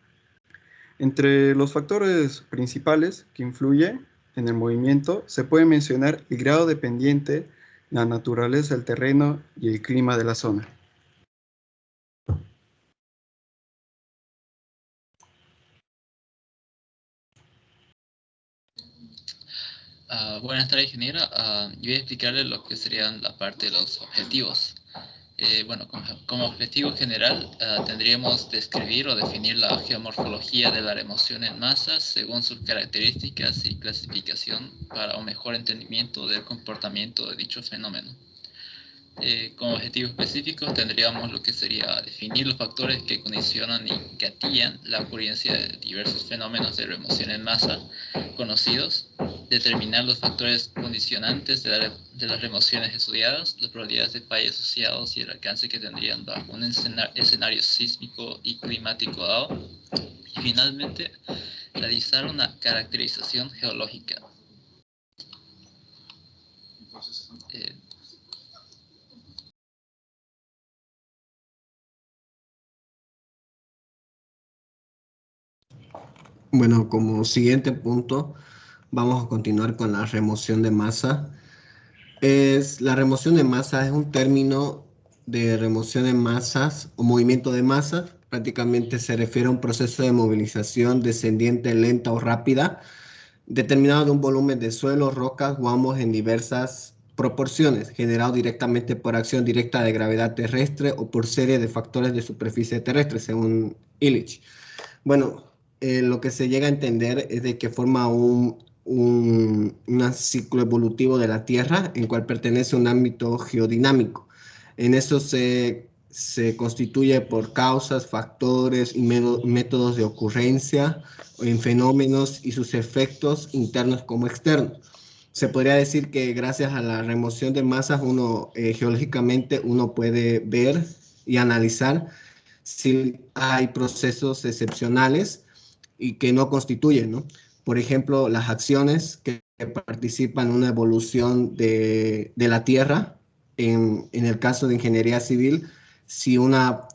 Entre los factores principales que influyen en el movimiento se puede mencionar el grado de pendiente, la naturaleza del terreno y el clima de la zona. Buenas tardes, ingeniera. Yo voy a explicarle lo que serían la parte de los objetivos. Bueno, como objetivo general tendríamos describir o definir la geomorfología de la remoción en masas según sus características y clasificación para un mejor entendimiento del comportamiento de dicho fenómeno. Como objetivo específico tendríamos lo que sería definir los factores que condicionan y gatillan la ocurrencia de diversos fenómenos de remoción en masa conocidos, determinar los factores condicionantes de las remociones estudiadas, las probabilidades de fallo asociados y el alcance que tendrían bajo un escenario sísmico y climático dado, y finalmente realizar una caracterización geológica. Bueno, como siguiente punto, vamos a continuar con la remoción de masa. La remoción de masa es un término de remoción de masas o movimiento de masas. Prácticamente se refiere a un proceso de movilización descendiente lenta o rápida, determinado de un volumen de suelo, rocas o ambos en diversas proporciones, generado directamente por acción directa de gravedad terrestre o por serie de factores de superficie terrestre, según Illich. Bueno, lo que se llega a entender es de que forma un ciclo evolutivo de la Tierra, en cual pertenece a un ámbito geodinámico. En eso se constituye por causas, factores y métodos de ocurrencia en fenómenos y sus efectos internos como externos. Se podría decir que gracias a la remoción de masas, geológicamente uno puede ver y analizar si hay procesos excepcionales y que no constituyen, ¿no? Por ejemplo, las acciones que participan en una evolución de la Tierra, en el caso de ingeniería civil, si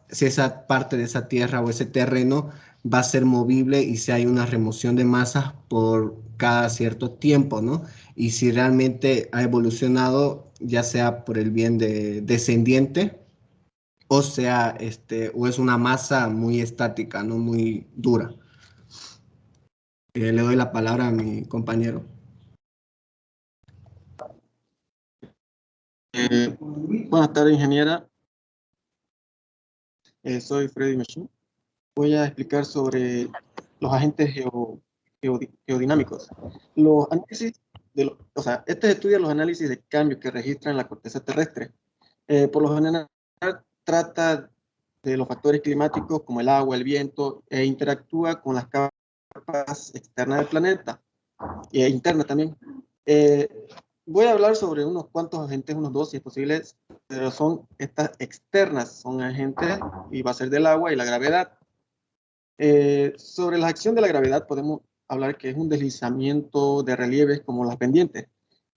esa parte de esa tierra o ese terreno va a ser movible y si hay una remoción de masas por cada cierto tiempo, ¿no? Y si realmente ha evolucionado, ya sea por el bien descendiente, o sea, o es una masa muy estática, no muy dura. Le doy la palabra a mi compañero. Buenas tardes, ingeniera. Soy Freddy Mechín. Voy a explicar sobre los agentes geodinámicos. Los análisis este estudia los análisis de cambios que registran la corteza terrestre. Por lo general, trata de los factores climáticos como el agua, el viento, e interactúa con las capas externas del planeta e internas también. Voy a hablar sobre unos cuantos agentes, unos dos si es posible, pero son estas externas, son agentes y va a ser del agua y la gravedad. Sobre la acción de la gravedad podemos hablar que es un deslizamiento de relieves como las pendientes.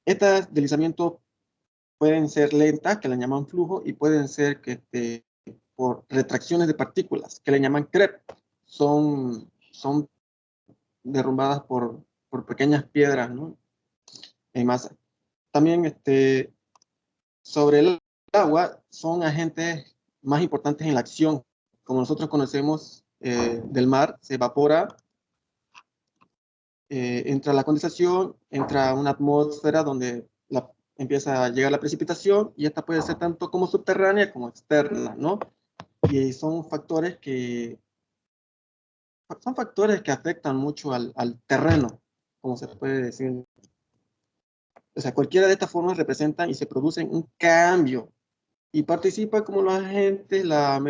Estos deslizamientos pueden ser lentas, que le llaman flujo, y pueden ser por retracciones de partículas, que le llaman creep. Son derrumbadas por pequeñas piedras, ¿no? En masa. También sobre el agua, son agentes más importantes en la acción. Como nosotros conocemos del mar, se evapora, entra la condensación, entra una atmósfera donde empieza a llegar la precipitación, y esta puede ser tanto como subterránea como externa, ¿no? Y son factores que afectan mucho al terreno, como se puede decir. O sea, cualquiera de estas formas representan y se producen un cambio y participa como los agentes, la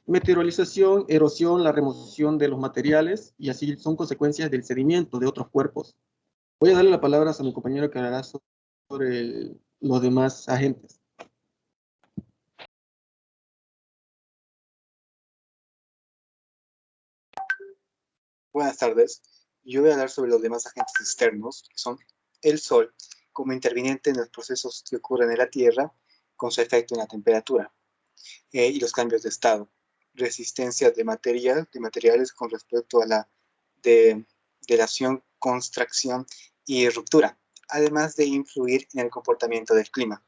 meteorolización, erosión, la remoción de los materiales, y así son consecuencias del sedimento de otros cuerpos. Voy a darle la palabra a mi compañero que hablará sobre los demás agentes. Buenas tardes. Yo voy a hablar sobre los demás agentes externos, que son el Sol, como interviniente en los procesos que ocurren en la Tierra, con su efecto en la temperatura, y los cambios de estado, resistencia de materiales con respecto a la delación, contracción y ruptura, además de influir en el comportamiento del clima.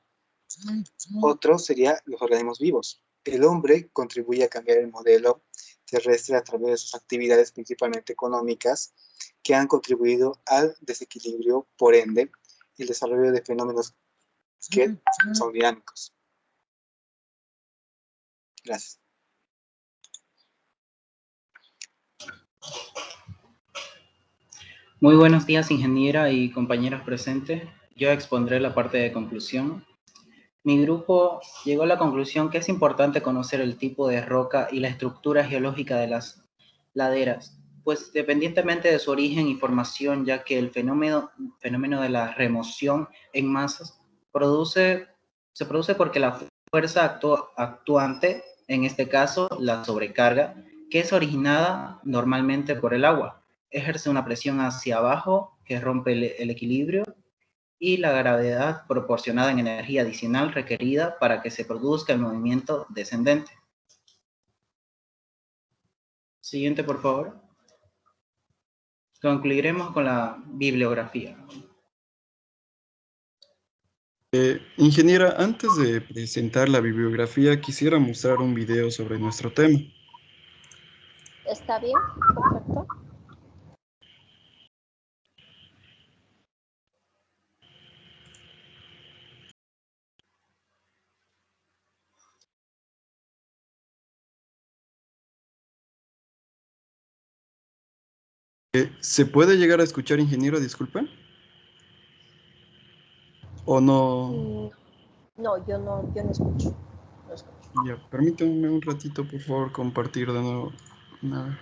Otro sería los organismos vivos. El hombre contribuye a cambiar el modelo terrestre a través de sus actividades principalmente económicas, que han contribuido al desequilibrio, por ende, el desarrollo de fenómenos que son dinámicos. Gracias. Muy buenos días, ingeniera y compañeros presentes. Yo expondré la parte de conclusión. Mi grupo llegó a la conclusión que es importante conocer el tipo de roca y la estructura geológica de las laderas, pues dependientemente de su origen y formación, ya que el fenómeno de la remoción en masas se produce porque la fuerza actuante, en este caso la sobrecarga, que es originada normalmente por el agua, ejerce una presión hacia abajo que rompe el equilibrio, y la gravedad proporcionada en energía adicional requerida para que se produzca el movimiento descendente. Siguiente, por favor. Concluiremos con la bibliografía. Ingeniera, antes de presentar la bibliografía, quisiera mostrar un video sobre nuestro tema. ¿Está bien? Perfecto. ¿Se puede llegar a escuchar, ingeniero? Disculpen. ¿O no? No, yo no escucho. No escucho. Ya, permítanme un ratito, por favor, compartir de nuevo. A ver.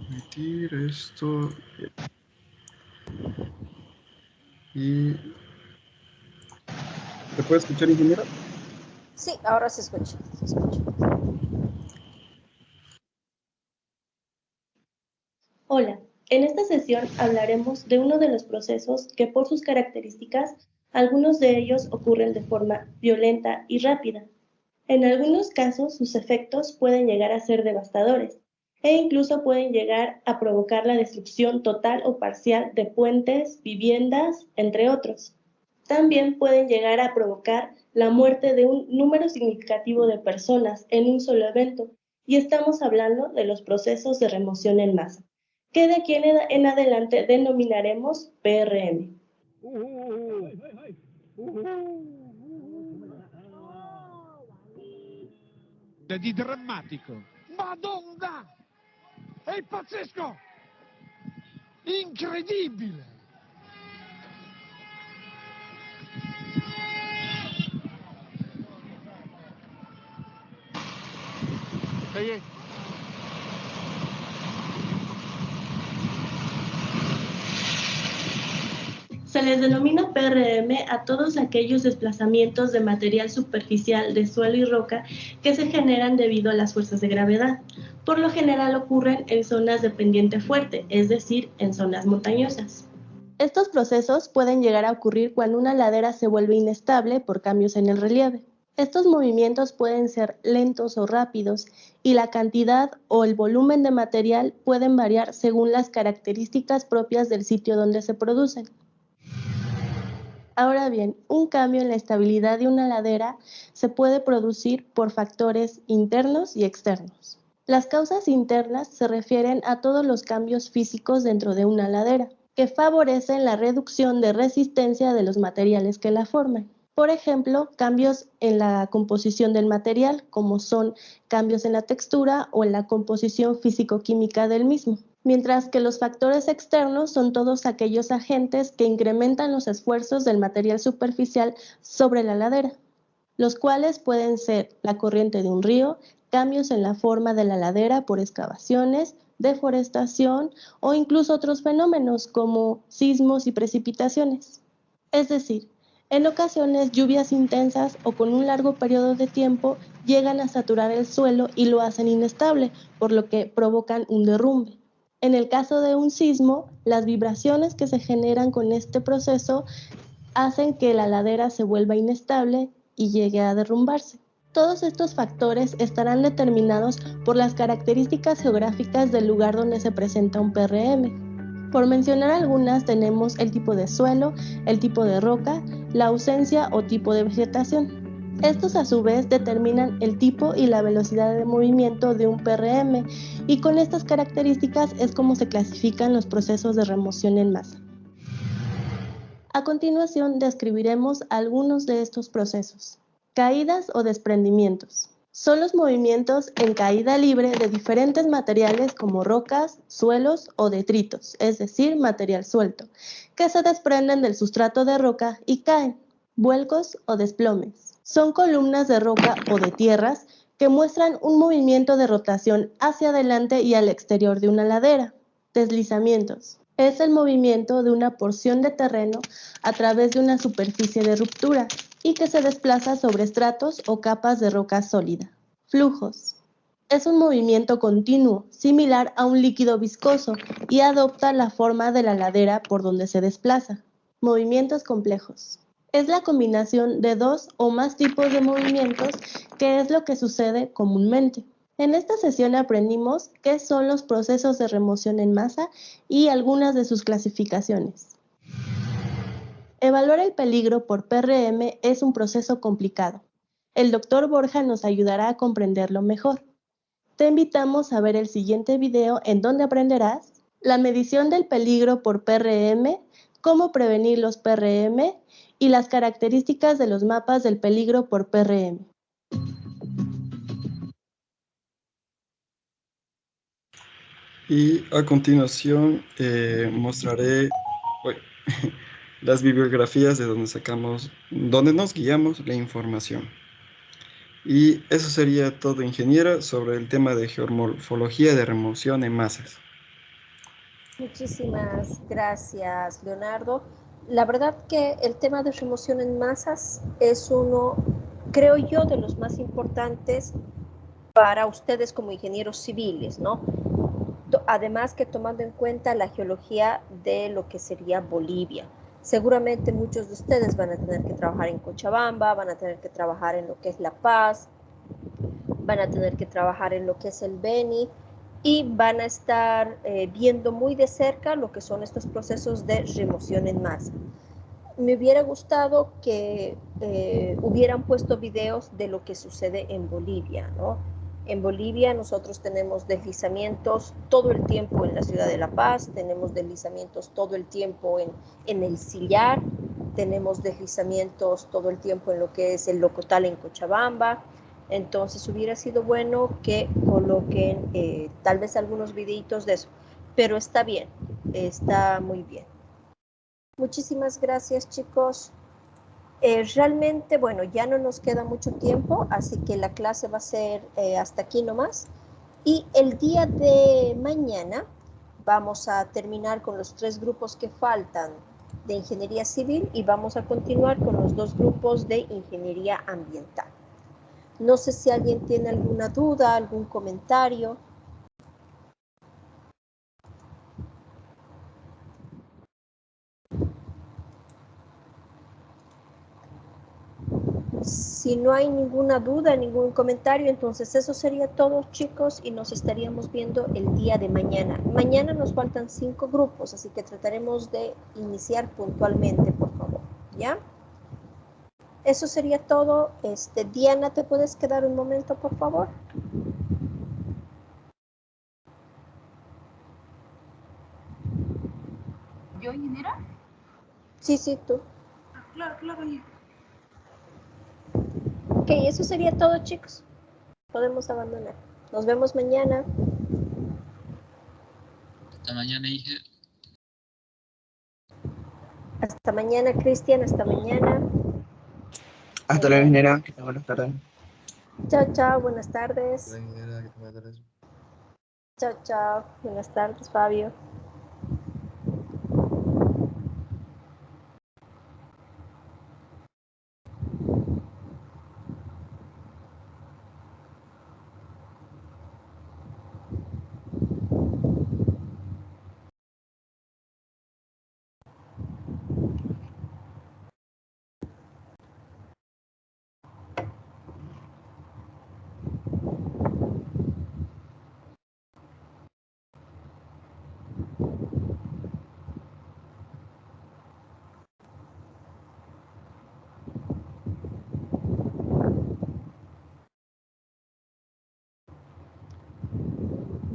Permitir esto. Y... ¿Se puede escuchar, ingeniero? Sí, ahora se escucha. Hola, en esta sesión hablaremos de uno de los procesos que por sus características, algunos de ellos ocurren de forma violenta y rápida. En algunos casos sus efectos pueden llegar a ser devastadores e incluso pueden llegar a provocar la destrucción total o parcial de puentes, viviendas, entre otros. También pueden llegar a provocar la muerte de un número significativo de personas en un solo evento, y estamos hablando de los procesos de remoción en masa, que de aquí en adelante denominaremos PRM. Di drammatico. Madonna! È pazzesco! Incredibile! Oye. Se les denomina PRM a todos aquellos desplazamientos de material superficial de suelo y roca que se generan debido a las fuerzas de gravedad. Por lo general ocurren en zonas de pendiente fuerte, es decir, en zonas montañosas. Estos procesos pueden llegar a ocurrir cuando una ladera se vuelve inestable por cambios en el relieve. Estos movimientos pueden ser lentos o rápidos y la cantidad o el volumen de material pueden variar según las características propias del sitio donde se producen. Ahora bien, un cambio en la estabilidad de una ladera se puede producir por factores internos y externos. Las causas internas se refieren a todos los cambios físicos dentro de una ladera, que favorecen la reducción de resistencia de los materiales que la forman. Por ejemplo, cambios en la composición del material, como son cambios en la textura o en la composición físico-química del mismo. Mientras que los factores externos son todos aquellos agentes que incrementan los esfuerzos del material superficial sobre la ladera, los cuales pueden ser la corriente de un río, cambios en la forma de la ladera por excavaciones, deforestación o incluso otros fenómenos como sismos y precipitaciones. Es decir, en ocasiones lluvias intensas o con un largo periodo de tiempo llegan a saturar el suelo y lo hacen inestable, por lo que provocan un derrumbe. En el caso de un sismo, las vibraciones que se generan con este proceso hacen que la ladera se vuelva inestable y llegue a derrumbarse. Todos estos factores estarán determinados por las características geográficas del lugar donde se presenta un PRM. Por mencionar algunas, tenemos el tipo de suelo, el tipo de roca, la ausencia o tipo de vegetación. Estos a su vez determinan el tipo y la velocidad de movimiento de un PRM, y con estas características es como se clasifican los procesos de remoción en masa. A continuación describiremos algunos de estos procesos. Caídas o desprendimientos. Son los movimientos en caída libre de diferentes materiales como rocas, suelos o detritos, es decir, material suelto, que se desprenden del sustrato de roca y caen. Vuelcos o desplomes. Son columnas de roca o de tierras que muestran un movimiento de rotación hacia adelante y al exterior de una ladera. Deslizamientos. Es el movimiento de una porción de terreno a través de una superficie de ruptura y que se desplaza sobre estratos o capas de roca sólida. Flujos. Es un movimiento continuo, similar a un líquido viscoso, y adopta la forma de la ladera por donde se desplaza. Movimientos complejos. Es la combinación de dos o más tipos de movimientos, que es lo que sucede comúnmente. En esta sesión aprendimos qué son los procesos de remoción en masa y algunas de sus clasificaciones. Evaluar el peligro por PRM es un proceso complicado. El Dr. Borja nos ayudará a comprenderlo mejor. Te invitamos a ver el siguiente video en donde aprenderás la medición del peligro por PRM, cómo prevenir los PRM y las características de los mapas del peligro por PRM. Y a continuación mostraré las bibliografías de donde nos guiamos la información. Y eso sería todo, ingeniera, sobre el tema de geomorfología de remoción en masas. Muchísimas gracias, Leonardo. La verdad que el tema de remoción en masas es uno, creo yo, de los más importantes para ustedes como ingenieros civiles, ¿no? Además que tomando en cuenta la geología de lo que sería Bolivia. Seguramente muchos de ustedes van a tener que trabajar en Cochabamba, van a tener que trabajar en lo que es La Paz, van a tener que trabajar en lo que es el Beni y van a estar viendo muy de cerca lo que son estos procesos de remoción en masa. Me hubiera gustado que hubieran puesto videos de lo que sucede en Bolivia, ¿no? En Bolivia nosotros tenemos deslizamientos todo el tiempo en la ciudad de La Paz, tenemos deslizamientos todo el tiempo en el Sillar, tenemos deslizamientos todo el tiempo en lo que es el Locotal en Cochabamba. Entonces hubiera sido bueno que coloquen tal vez algunos videitos de eso, pero está bien, está muy bien. Muchísimas gracias, chicos. Realmente, bueno, ya no nos queda mucho tiempo, así que la clase va a ser hasta aquí nomás. Y el día de mañana vamos a terminar con los 3 grupos que faltan de ingeniería civil y vamos a continuar con los 2 grupos de ingeniería ambiental. No sé si alguien tiene alguna duda, algún comentario. Si no hay ninguna duda, ningún comentario, entonces eso sería todo, chicos, y nos estaríamos viendo el día de mañana. Mañana nos faltan 5 grupos, así que trataremos de iniciar puntualmente, por favor, ¿ya? Eso sería todo. Diana, ¿te puedes quedar un momento, por favor? ¿Yo, ingeniera? Sí, sí, tú. Claro, claro. Ok, eso sería todo, chicos. Podemos abandonar. Nos vemos mañana. Hasta mañana, Inge. Hasta mañana, Cristian. Hasta mañana. Hasta luego, ingeniera. Buenas tardes. Chao, chao. Buenas tardes. Hola, ingeniera, que tenga buenas tardes. Chao, chao. Buenas tardes, Fabio.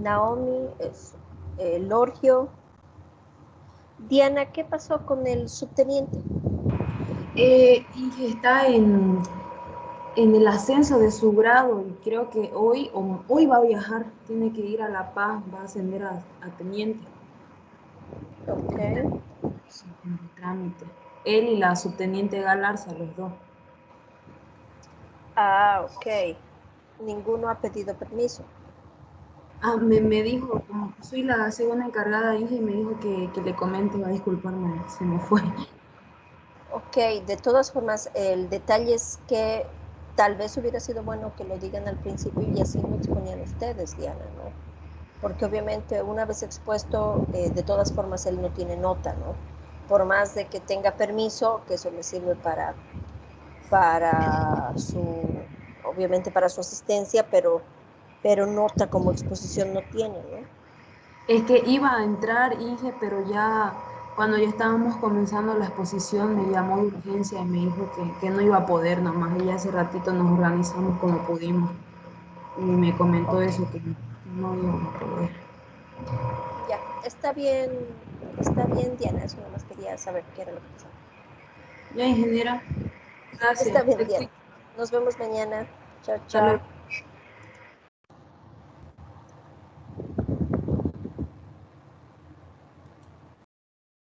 Naomi, Lorgio. Diana, ¿qué pasó con el subteniente? Inge está en el ascenso de su grado y creo que hoy va a viajar, tiene que ir a La Paz, va a ascender a teniente. Ok. Sí, en el trámite. Él y la subteniente Galarza, los dos. Ah, ok. Ninguno ha pedido permiso. Ah, me dijo, como soy la segunda encargada, Inge, y me dijo que le comente, va a disculparme, se me fue. Ok, de todas formas, el detalle es que tal vez hubiera sido bueno que lo digan al principio y así no exponían ustedes, Diana, ¿no? Porque obviamente una vez expuesto, de todas formas él no tiene nota, ¿no? Por más de que tenga permiso, que eso le sirve obviamente para su asistencia, pero nota como exposición no tiene, ¿no? Es que iba a entrar, Inge, pero ya cuando ya estábamos comenzando la exposición me llamó de urgencia y me dijo que no iba a poder nomás. Y ya hace ratito nos organizamos como pudimos. Y me comentó eso, que no iba a poder. Ya, está bien, Diana, eso nada más quería saber qué era lo que pasaba. Ya, ingeniera, gracias. Está bien, Diana. Nos vemos mañana. Chao, Hasta chao. luego.